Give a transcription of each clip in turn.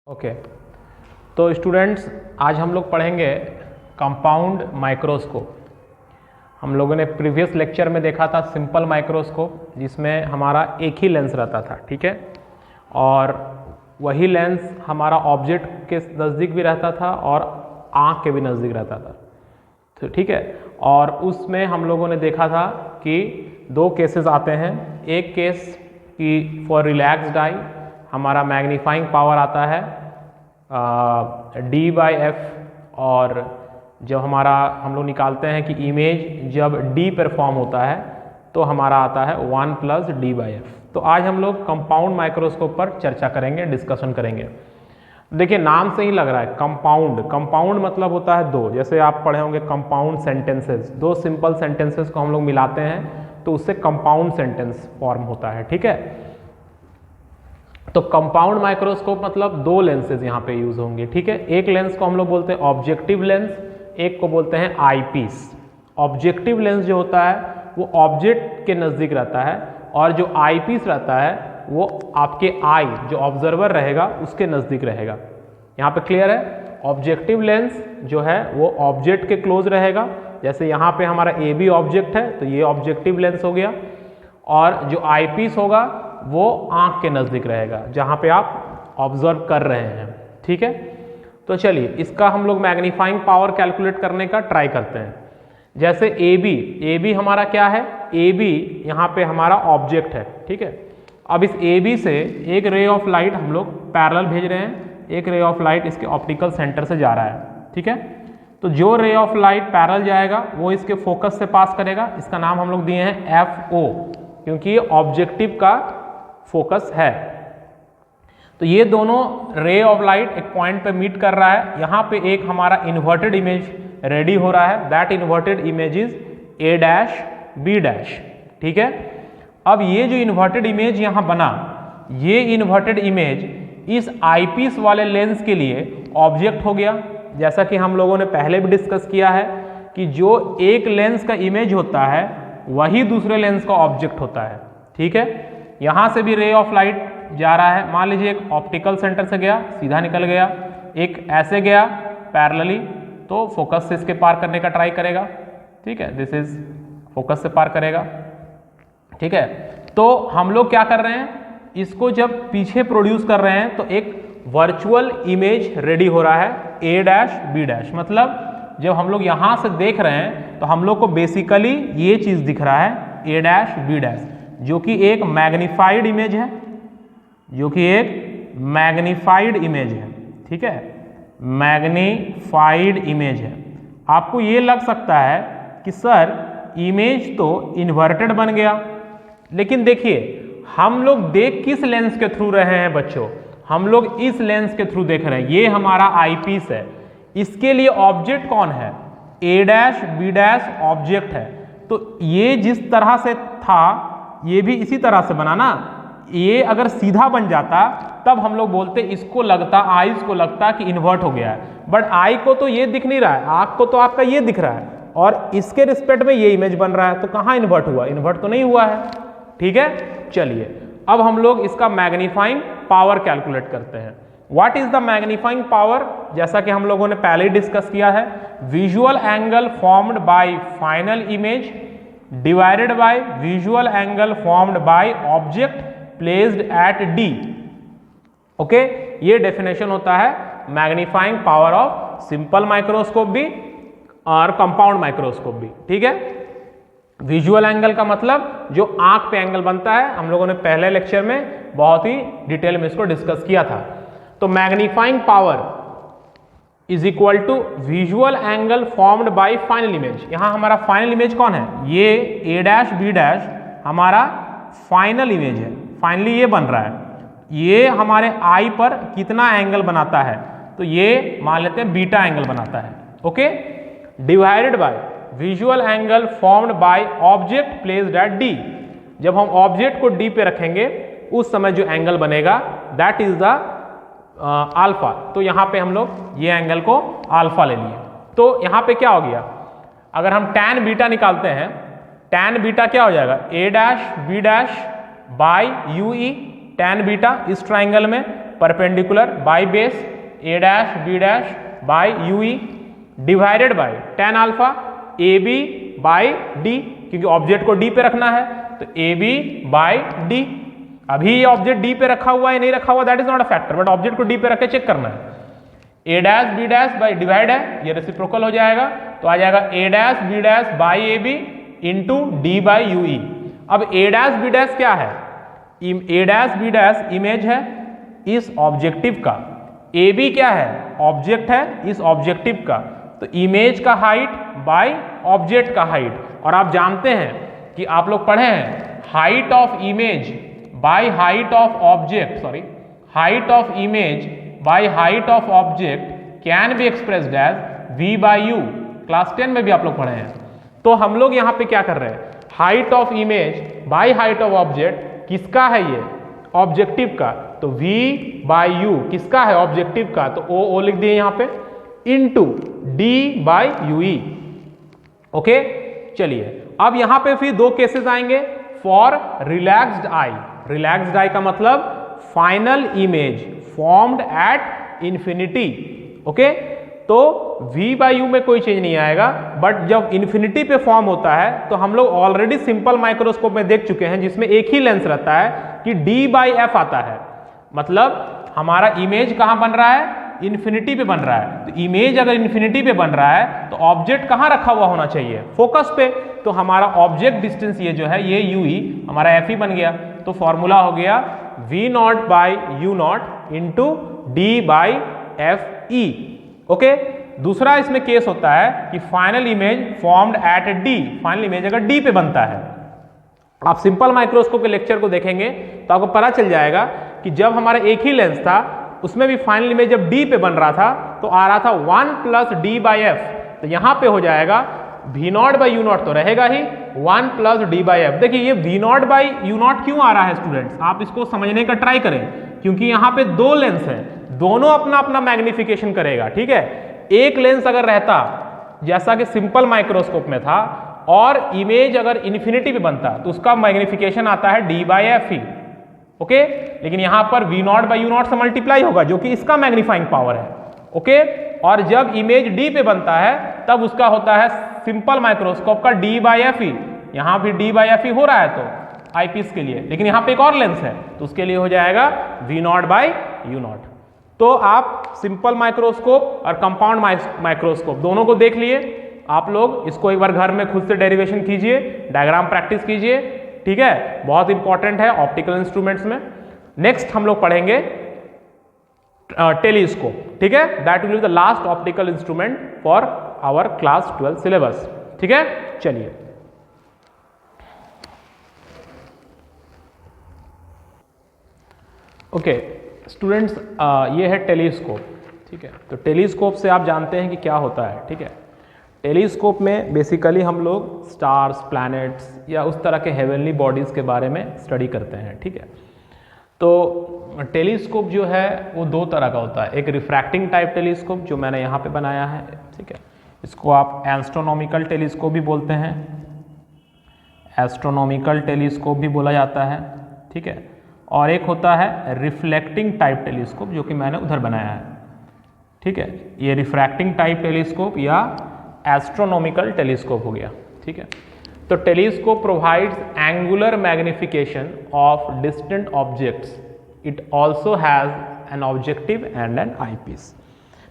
Okay तो students आज हम लोग पढ़ेंगे कंपाउंड माइक्रोस्कोप। हम लोगों ने प्रीवियस लेक्चर में देखा था सिंपल माइक्रोस्कोप जिसमें हमारा एक ही लेंस रहता था, ठीक है, और वही लेंस हमारा ऑब्जेक्ट के नज़दीक भी रहता था और आँख के भी नज़दीक रहता था, तो ठीक है। और उसमें हम लोगों ने देखा था कि दो केसेस आते हैं। एक केस की फॉर रिलैक्स्ड आई हमारा मैग्नीफाइंग पावर आता है D/F, और जब हमारा हम लोग निकालते हैं कि इमेज जब D पर फॉर्म होता है तो हमारा आता है 1 + D/F। तो आज हम लोग कंपाउंड माइक्रोस्कोप पर चर्चा करेंगे, डिस्कशन करेंगे। देखिए नाम से ही लग रहा है कंपाउंड। कंपाउंड मतलब होता है दो, जैसे आप पढ़े होंगे कंपाउंड सेंटेंसेस, दो सिंपल सेंटेंसेस को हम लोग मिलाते हैं तो उससे कंपाउंड सेंटेंस फॉर्म होता है, ठीक है। तो कंपाउंड माइक्रोस्कोप मतलब दो लेंसेज यहाँ पे यूज होंगे, ठीक है। एक लेंस को हम लोग बोलते हैं ऑब्जेक्टिव लेंस, एक को बोलते हैं आईपीस। ऑब्जेक्टिव लेंस जो होता है वो ऑब्जेक्ट के नज़दीक रहता है और जो आईपीस रहता है वो आपके आई जो ऑब्जर्वर रहेगा उसके नज़दीक रहेगा। यहाँ पे क्लियर है। ऑब्जेक्टिव लेंस जो है वो ऑब्जेक्ट के क्लोज रहेगा, जैसे यहाँ पे हमारा ए बी ऑब्जेक्ट है तो ये ऑब्जेक्टिव लेंस हो गया, और जो आईपीस होगा वो आँख के नज़दीक रहेगा जहाँ पे आप ऑब्जर्व कर रहे हैं, ठीक है। तो चलिए इसका हम लोग मैग्नीफाइंग पावर कैलकुलेट करने का ट्राई करते हैं। जैसे ए बी हमारा क्या है, ए बी यहाँ पे हमारा ऑब्जेक्ट है, ठीक है। अब इस ए बी से एक रे ऑफ लाइट हम लोग पैरेलल भेज रहे हैं, एक रे ऑफ लाइट इसके ऑप्टिकल सेंटर से जा रहा है, ठीक है। तो जो रे ऑफ लाइट पैरेलल जाएगा वो इसके फोकस से पास करेगा, इसका नाम हम लोग दिए हैं FO, क्योंकि ये ऑब्जेक्टिव का फोकस है। तो ये दोनों रे ऑफ लाइट एक पॉइंट पे मीट कर रहा है, यहाँ पे एक हमारा इन्वर्टेड इमेज रेडी हो रहा है, that inverted image is A', B', ठीक है। अब ये जो इन्वर्टेड इमेज यहाँ बना, ये इन्वर्टेड इमेज इस आईपीस वाले लेंस के लिए ऑब्जेक्ट हो गया। जैसा कि हम लोगों ने पहले भी डिस्कस किया है कि जो एक लेंस का इमेज होता है वही दूसरे लेंस का ऑब्जेक्ट होता है, ठीक है। यहाँ से भी रे ऑफ लाइट जा रहा है, मान लीजिए एक ऑप्टिकल सेंटर से गया सीधा निकल गया, एक ऐसे गया पैरेलली तो फोकस से इसके पार करने का ट्राई करेगा, ठीक है। दिस इज फोकस से पार करेगा, ठीक है। तो हम लोग क्या कर रहे हैं, इसको जब पीछे प्रोड्यूस कर रहे हैं तो एक वर्चुअल इमेज रेडी हो रहा है A', B', मतलब जब हम लोग यहाँ से देख रहे हैं तो हम लोग को बेसिकली ये चीज़ दिख रहा है A', B', जो कि एक मैग्नीफाइड इमेज है, जो कि एक मैग्नीफाइड इमेज है, ठीक है, मैग्नीफाइड इमेज है। आपको ये लग सकता है कि सर इमेज तो इन्वर्टेड बन गया, लेकिन देखिए हम लोग देख किस लेंस के थ्रू रहे हैं बच्चों, हम लोग इस लेंस के थ्रू देख रहे हैं, ये हमारा आईपीस है, इसके लिए ऑब्जेक्ट कौन है, A', B' ऑब्जेक्ट है। तो ये जिस तरह से था ये भी इसी तरह से बना ना, ये अगर सीधा बन जाता तब हम लोग बोलते इसको लगता, आईज को लगता कि इन्वर्ट हो गया है, बट आई को तो ये दिख नहीं रहा है, आँख को तो आपका ये दिख रहा है और इसके रिस्पेक्ट में ये इमेज बन रहा है, तो कहाँ इन्वर्ट हुआ, इन्वर्ट तो नहीं हुआ है, ठीक है। चलिए अब हम लोग इसका मैग्नीफाइंग पावर कैलकुलेट करते हैं। What is the magnifying power, जैसा कि हम लोगों ने पहले ही डिस्कस किया है, visual angle formed by final image divided by visual angle formed by object placed at D। Okay, ये डेफिनेशन होता है magnifying power of simple microscope भी और कंपाउंड माइक्रोस्कोप भी, ठीक है। विजुअल एंगल का मतलब जो आंख पे एंगल बनता है, हम लोगों ने पहले लेक्चर में बहुत ही डिटेल में इसको डिस्कस किया था। तो magnifying power is equal to visual angle formed by final image. यहां हमारा फाइनल इमेज कौन है, ये A', B' हमारा फाइनल इमेज है, फाइनली ये बन रहा है, ये हमारे आई पर कितना एंगल बनाता है, तो ये मान लेते हैं बीटा एंगल बनाता है, okay. Divided by visual angle formed by object placed at D। जब हम ऑब्जेक्ट को D पे रखेंगे उस समय जो एंगल बनेगा दैट इज द अल्फा। तो यहाँ पे हम लोग ये एंगल को अल्फा ले लिए। तो यहाँ पे क्या हो गया, अगर हम tan बीटा निकालते हैं, tan बीटा क्या हो जाएगा, A', B' by UE tan beta इस ट्राइंगल में perpendicular by base a dash B dash by UE divided by tan alpha a b by d, क्योंकि ऑब्जेक्ट को डी पे रखना है तो ए बी बाई डी। अभी ये ऑब्जेक्ट डी पे रखा हुआ है नहीं रखा हुआ that is not a factor, but object को डी पे रख के चेक करना है। A dash B dash by divide है, ये रेसिप्रोकल हो जाएगा तो आ जाएगा A dash B dash by A B into D by U E. अब ए डैश बी डैश क्या है? A dash B dash image है इस ऑब्जेक्टिव का, ए बी क्या है? ऑब्जेक्ट है इस ऑब्जेक्टिव का, तो इमेज का हाइट बाई ऑब्जेक्ट का हाइट। और आप जानते हैं कि आप लोग पढ़े हैं height of image by height of object, sorry height of image by height of object can be expressed as v by u. Class 10 में भी आप लोग पढ़े हैं। तो हम लोग यहाँ पे क्या कर रहे हैं, height of image by height of object किसका है? ये ऑब्जेक्टिव का, तो v बाई यू किसका है? ऑब्जेक्टिव का, तो ओ लिख दिए यहाँ पे into D by U E. Okay, चलिए अब यहां पे फिर दो केसेस आएंगे फॉर रिलैक्स्ड आई। रिलैक्स्ड आई का मतलब final image formed at infinity. Okay, तो v बाई यू में कोई चेंज नहीं आएगा, बट जब इंफिनिटी पे फॉर्म होता है तो हम लोग ऑलरेडी सिंपल माइक्रोस्कोप में देख चुके हैं जिसमें एक ही लेंस रहता है कि d बाई एफ आता है। मतलब हमारा इमेज कहां बन रहा है? इन्फिनिटी पे बन रहा है। तो इमेज अगर इन्फिनिटी पे बन रहा है तो ऑब्जेक्ट कहाँ रखा हुआ होना चाहिए? फोकस पे। तो हमारा ऑब्जेक्ट डिस्टेंस ये जो है ये यू ई हमारा एफ ई बन गया। तो फॉर्मूला हो गया v naught by u naught into D by f e. Okay, दूसरा इसमें केस होता है कि final image formed at d. Final image अगर डी पे बनता है, आप सिंपल माइक्रोस्कोप के लेक्चर को देखेंगे तो आपको पता चल जाएगा कि जब हमारा एक ही लेंस था उसमें भी फाइनल इमेज जब डी पे बन रहा था तो आ रहा था 1 प्लस डी बाई एफ। तो यहां पे हो जाएगा v naught by u naught तो रहेगा ही 1 प्लस डी बाई एफ। देखिए ये v naught by u naught क्यों आ रहा है स्टूडेंट्स, आप इसको समझने का ट्राई करें, क्योंकि यहाँ पे दो लेंस है, दोनों अपना अपना मैग्निफिकेशन करेगा। ठीक है, एक लेंस अगर रहता जैसा कि सिंपल माइक्रोस्कोप में था और इमेज अगर इन्फिनिटी पे बनता तो उसका मैग्निफिकेशन आता है डी बाई एफ ही। ओके, लेकिन यहां पर v naught by u naught से मल्टीप्लाई होगा जो कि इसका मैग्नीफाइंग पावर है। ओके, और जब इमेज डी पे बनता है तब उसका होता है सिंपल माइक्रोस्कोप का डी बाई एफ ई। यहां भी डी बाई एफ ई हो रहा है तो आईपीस के लिए, लेकिन यहां पे एक और लेंस है तो उसके लिए हो जाएगा v naught by u naught. तो आप सिंपल माइक्रोस्कोप और कंपाउंड माइक्रोस्कोप दोनों को देख लिए। आप लोग इसको एक बार घर में खुद से डेरिवेशन कीजिए, डायग्राम प्रैक्टिस कीजिए। ठीक है, बहुत इंपॉर्टेंट है ऑप्टिकल इंस्ट्रूमेंट्स में। नेक्स्ट हम लोग पढ़ेंगे टेलीस्कोप। ठीक है, that will be the last optical instrument for our class 12 syllabus. ठीक है, चलिए ओके स्टूडेंट्स, ये है टेलीस्कोप। ठीक है, तो टेलीस्कोप से आप जानते हैं कि क्या होता है। ठीक है, टेलीस्कोप में बेसिकली हम लोग स्टार्स, प्लैनेट्स या उस तरह के हेवनली बॉडीज़ के बारे में स्टडी करते हैं। ठीक है, तो टेलीस्कोप जो है वो दो तरह का होता है। एक रिफ्रैक्टिंग टाइप टेलीस्कोप जो मैंने यहाँ पे बनाया है, ठीक है, इसको आप एस्ट्रोनॉमिकल टेलीस्कोप भी बोलते हैं, एस्ट्रोनॉमिकल टेलीस्कोप भी बोला जाता है। ठीक है, और एक होता है रिफ्लेक्टिंग टाइप टेलीस्कोप जो कि मैंने उधर बनाया है। ठीक है, ये रिफ्रैक्टिंग टाइप टेलीस्कोप या एस्ट्रोनॉमिकल टेलीस्कोप हो गया। ठीक है, तो telescope provides angular magnification of distant objects. It also has an objective and an eyepiece.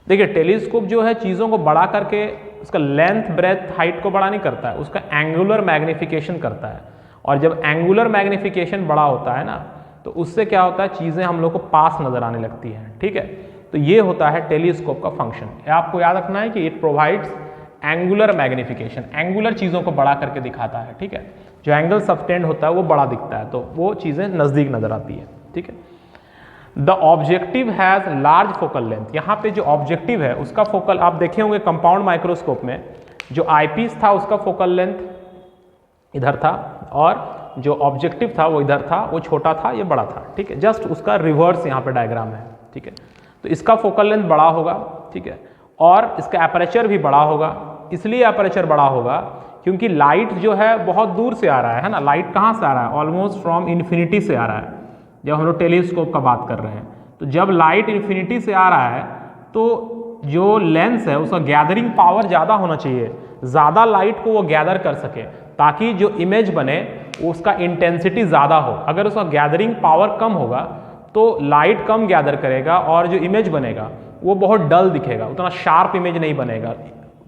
देखिए टेलीस्कोप जो है चीज़ों को बड़ा करके उसका लेंथ, ब्रेथ, हाइट को बड़ा नहीं करता है, उसका एंगुलर मैग्निफिकेशन करता है। और जब एंगुलर मैग्निफिकेशन बड़ा होता है ना तो उससे क्या होता है, चीज़ें हम लोग को पास नज़र आने लगती हैं। ठीक है, तो ये होता है टेलीस्कोप का फंक्शन। आपको याद रखना है कि it provides angular magnification, angular चीज़ों को बड़ा करके दिखाता है। ठीक है, जो एंगल सबटेंड होता है वो बड़ा दिखता है, तो वो चीज़ें नज़दीक नज़र आती है। ठीक है, the objective has large focal length. यहाँ पे जो ऑब्जेक्टिव है उसका फोकल, आप देखे होंगे कंपाउंड माइक्रोस्कोप में जो आईपीस था उसका फोकल लेंथ इधर था और जो ऑब्जेक्टिव था वो इधर था, वो छोटा था ये बड़ा था। ठीक है, जस्ट उसका रिवर्स यहाँ पे डायग्राम है। ठीक है, तो इसका फोकल लेंथ बड़ा होगा। ठीक है, और इसका एपरेचर भी बड़ा होगा। इसलिए एपरेचर बड़ा होगा क्योंकि लाइट जो है बहुत दूर से आ रहा है ना। लाइट कहाँ से आ रहा है? ऑलमोस्ट फ्रॉम इन्फिनिटी से आ रहा है जब हम लोग टेलीस्कोप का बात कर रहे हैं। तो जब लाइट इन्फिनिटी से आ रहा है तो जो लेंस है उसका गैदरिंग पावर ज़्यादा होना चाहिए, ज़्यादा लाइट को वो गैदर कर सके ताकि जो इमेज बने उसका इंटेंसिटी ज़्यादा हो। अगर उसका गैदरिंग पावर कम होगा तो लाइट कम गैदर करेगा और जो इमेज बनेगा वो बहुत डल दिखेगा, उतना शार्प इमेज नहीं बनेगा,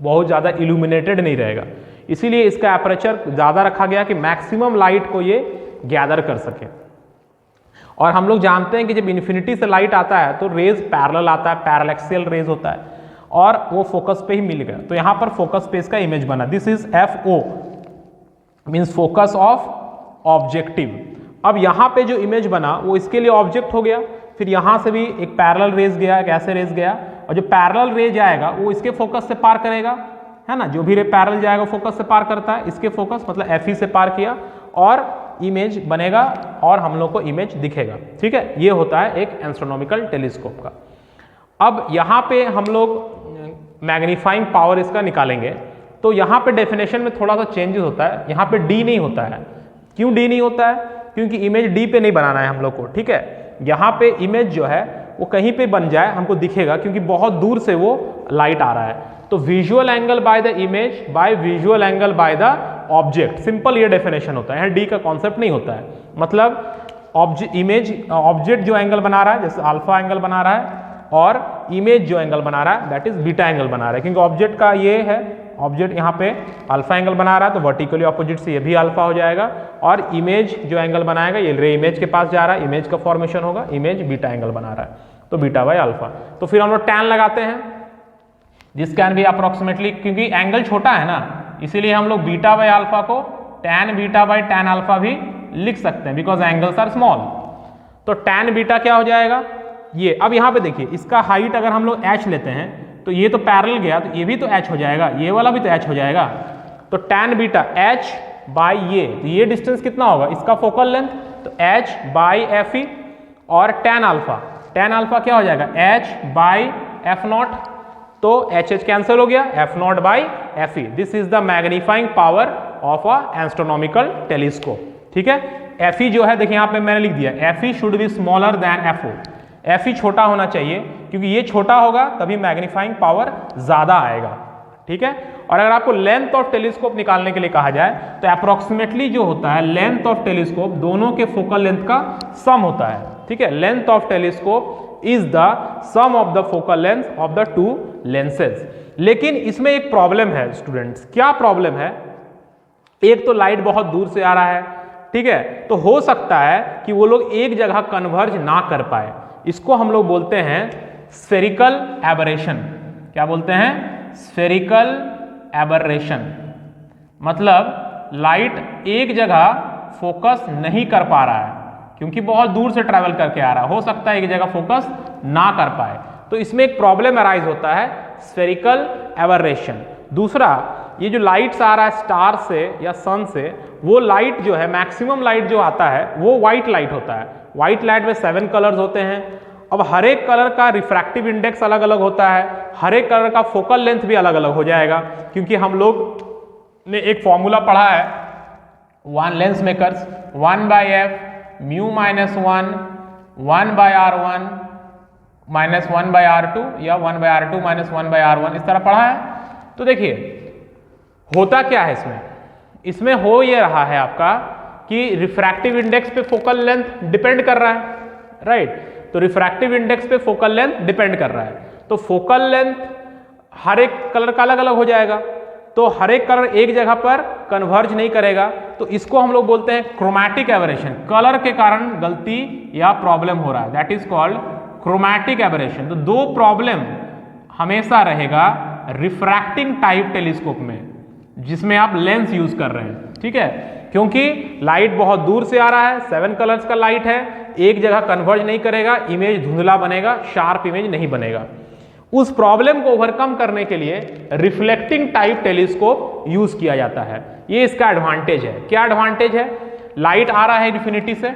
बहुत ज़्यादा इल्यूमिनेटेड नहीं रहेगा। इसीलिए इसका एपरेचर ज़्यादा रखा गया कि मैक्सिमम लाइट को ये गैदर कर सके। और हम लोग जानते हैं कि जब इन्फिनिटी से लाइट आता है तो रेज पैरेलल आता है, पैरेलैक्सियल रेज होता है और वो फोकस पे ही मिल गया। तो यहाँ पर फोकस पे इसका इमेज बना, this is FO means focus of objective. अब यहाँ पे जो इमेज बना वो इसके लिए ऑब्जेक्ट हो गया, फिर यहाँ से भी एक पैरेलल रेज गया, एक ऐसे रेज गया, और जो पैरेलल रे जाएगा वो इसके फोकस से पार करेगा, है ना, जो भी रे पैरेलल जाएगा फोकस से पार करता है, इसके फोकस मतलब FE से पार किया और इमेज बनेगा और हम लोग को इमेज दिखेगा। ठीक है, ये होता है एक एस्ट्रोनॉमिकल टेलीस्कोप का। अब यहाँ पे हम लोग मैग्नीफाइंग पावर इसका निकालेंगे, तो यहाँ पे डेफिनेशन में थोड़ा सा चेंजेस होता है, यहाँ पे D नहीं होता है। क्यों D नहीं होता है? क्योंकि इमेज D पे नहीं बनाना है हम लोग को। ठीक है, यहाँ पे इमेज जो है वो कहीं पे बन जाए हमको दिखेगा, क्योंकि बहुत दूर से वो लाइट आ रहा है। तो visual angle by the image by visual angle by the object, simple ये डेफिनेशन होता है। यहाँ डी का कॉन्सेप्ट नहीं होता है, मतलब ऑब्जेक्ट जो एंगल बना रहा है, जैसे अल्फा एंगल बना रहा है, और इमेज जो एंगल बना रहा है दैट इज बीटा एंगल बना रहा है। क्योंकि ऑब्जेक्ट का ये है, ऑब्जेक्ट यहाँ पे अल्फा एंगल बना रहा है तो वर्टिकली ऑपोजिट से ये भी अल्फा हो जाएगा, और इमेज जो एंगल बनाएगा ये रे इमेज के पास जा रहा है, इमेज का फॉर्मेशन होगा, इमेज बीटा एंगल बना रहा है तो बीटा बाय अल्फा। तो फिर हम लोग टैन लगाते हैं, दिस कैन बी अप्रोक्सीमेटली, क्योंकि एंगल छोटा है ना इसीलिए हम लोग बीटा बाय अल्फा को tan beta by tan alpha भी लिख सकते हैं, बिकॉज एंगल्स आर स्मॉल। तो टैन बीटा क्या हो जाएगा ये। अब यहाँ पे देखिए इसका हाइट अगर हम लोग h लेते हैं तो ये तो पैरेलल गया तो ये भी तो h हो जाएगा, ये वाला भी तो h हो जाएगा। तो टैन बीटा h बाई ये, तो ये डिस्टेंस कितना होगा इसका फोकल लेंथ, तो h बाई FE, और टैन अल्फा क्या हो जाएगा h बाई F0, तो HH कैंसिल हो गया, F0 by FE। This is the magnifying power of a astronomical telescope. ठीक है, FE जो है देखिए यहाँ पे मैंने लिख दिया, FE should be smaller than FO। FE छोटा होना चाहिए क्योंकि ये छोटा होगा तभी मैग्नीफाइंग पावर ज्यादा आएगा। ठीक है, और अगर आपको लेंथ ऑफ टेलीस्कोप निकालने के लिए कहा जाए तो अप्रोक्सीमेटली जो होता है लेंथ ऑफ टेलीस्कोप दोनों के फोकल लेंथ का सम होता है। ठीक है, length of telescope is the sum of the focal length of the two lenses. लेकिन इसमें एक प्रॉब्लम है स्टूडेंट्स, क्या प्रॉब्लम है? एक तो लाइट बहुत दूर से आ रहा है, ठीक है, तो हो सकता है कि वो लोग एक जगह कन्वर्ज ना कर पाए, इसको हम लोग बोलते हैं स्फेरिकल एबरेशन। क्या बोलते हैं? Spherical aberration. मतलब लाइट एक जगह फोकस नहीं कर पा रहा है क्योंकि बहुत दूर से ट्रैवल करके आ रहा है, हो सकता है एक जगह फोकस ना कर पाए, तो इसमें एक प्रॉब्लम अराइज होता है स्फेरिकल एबरेशन। दूसरा, ये जो लाइट्स आ रहा है स्टार से या सन से, वो लाइट जो है मैक्सिमम लाइट जो आता है वो व्हाइट लाइट होता है। व्हाइट लाइट में 7 कलर्स होते हैं। अब हर एक कलर का रिफ्रैक्टिव इंडेक्स अलग अलग होता है, हर एक कलर का फोकल लेंथ भी अलग अलग हो जाएगा, क्योंकि हम लोग ने एक फॉर्मूला पढ़ा है one lens makers 1/f mu -1 1/r1 -1/r2 या 1/r2 -1/r1, इस तरह पढ़ा है। तो देखिए होता क्या है इसमें हो ये रहा है आपका कि रिफ्रैक्टिव इंडेक्स पे फोकल लेंथ डिपेंड कर रहा है, राइट। तो रिफ्रैक्टिव इंडेक्स पे फोकल लेंथ डिपेंड कर रहा है, तो फोकल लेंथ हर एक कलर का अलग अलग हो जाएगा, तो हर एक कलर एक जगह पर कन्वर्ज नहीं करेगा, तो इसको हम लोग बोलते हैं क्रोमैटिक एबरेशन। कलर के कारण गलती या प्रॉब्लम हो रहा है, that is called chromatic aberration. तो दो प्रॉब्लम हमेशा रहेगा रिफ्रैक्टिंग टाइप टेलीस्कोप में जिसमें आप लेंस यूज कर रहे हैं, ठीक है, क्योंकि लाइट बहुत दूर से आ रहा है, 7 कलर्स का लाइट है, एक जगह कन्वर्ज नहीं करेगा, इमेज धुंधला बनेगा, शार्प इमेज नहीं बनेगा। उस प्रॉब्लम को ओवरकम करने के लिए रिफ्लेक्टिंग टाइप टेलीस्कोप यूज किया जाता है। ये इसका एडवांटेज है। क्या एडवांटेज है? लाइट आ रहा है इन्फिनिटी से,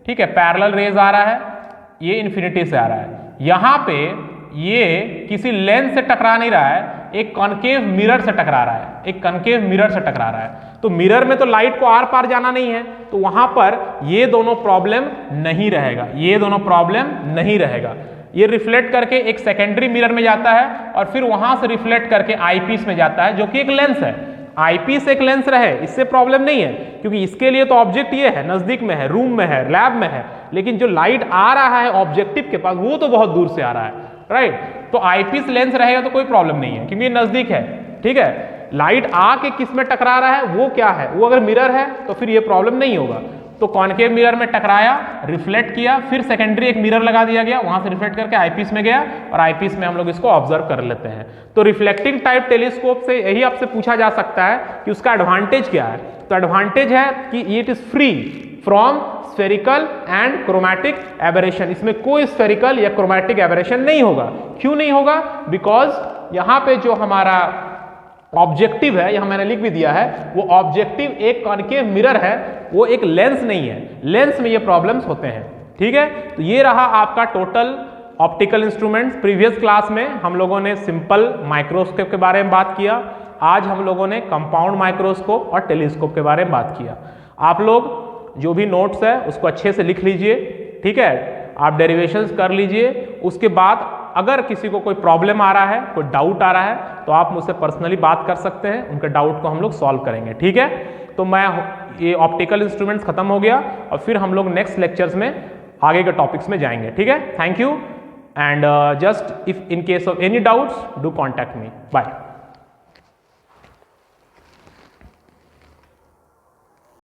ठीक है, पैरेलल रेज आ रहा है, ये इन्फिनिटी से आ रहा है, यहां पे ये किसी लेंस से टकरा नहीं रहा है, एक कॉनकेव मिरर से टकरा रहा है, एक कॉनकेव मिरर से टकरा रहा है। तो मिरर में तो लाइट को आर पार जाना नहीं है, तो वहां पर ये दोनों प्रॉब्लम नहीं रहेगा, ये दोनों प्रॉब्लम नहीं रहेगा। ये रिफ्लेक्ट करके एक सेकेंडरी मिरर में जाता है और फिर वहां से रिफ्लेक्ट करके आईपीस में जाता है, जो कि एक लेंस है। आईपीस एक लेंस रहे, इससे प्रॉब्लम नहीं है, क्योंकि इसके लिए तो ऑब्जेक्ट ये है, नजदीक में है, रूम में है, लैब में है। लेकिन जो लाइट आ रहा है ऑब्जेक्टिव के पास, वो तो बहुत दूर से आ रहा है, राइट। तो आईपीस लेंस रहेगा तो कोई प्रॉब्लम नहीं है, क्योंकि ये नजदीक है, ठीक है। लाइट आके किस में टकरा रहा है, वो क्या है, वो अगर मिरर है तो फिर ये प्रॉब्लम नहीं होगा। तो कॉनकेव मिरर में टकराया, रिफ्लेक्ट किया, फिर सेकेंडरी एक मिरर लगा दिया गया, वहां से रिफ्लेक्ट करके आईपीस में गया और आईपीस में हम लोग इसको ऑब्जर्व कर लेते हैं। तो रिफ्लेक्टिंग टाइप टेलीस्कोप से यही आपसे पूछा जा सकता है कि उसका एडवांटेज क्या है। तो एडवांटेज है कि it is free from spherical and chromatic aberration, इसमें कोई स्फेरिकल या क्रोमैटिक एबरेशन नहीं होगा। क्यों नहीं होगा? बिकॉज यहाँ पे जो हमारा ऑब्जेक्टिव है, यहां मैंने लिख भी दिया है, वो ऑब्जेक्टिव एक कॉनकेव मिरर है, वो एक लेंस नहीं है। लेंस में ये प्रॉब्लम्स होते हैं, ठीक है। तो ये रहा आपका total optical instruments. Previous class में हम लोगों ने सिंपल माइक्रोस्कोप के बारे में बात किया, आज हम लोगों ने कंपाउंड माइक्रोस्कोप और टेलीस्कोप के बारे में बात किया। आप लोग जो भी नोट्स है उसको अच्छे से लिख लीजिए, ठीक है। आप डेरिवेशंस कर लीजिए। उसके बाद अगर किसी को कोई प्रॉब्लम आ रहा है, कोई डाउट आ रहा है, तो आप मुझसे पर्सनली बात कर सकते हैं, उनके डाउट को हम लोग सॉल्व करेंगे, ठीक है। तो मैं ये ऑप्टिकल इंस्ट्रूमेंट्स खत्म हो गया और फिर हम लोग नेक्स्ट लेक्चर्स में आगे के टॉपिक्स में जाएंगे, ठीक है। Thank you and just if in case of any doubts do contact me. Bye.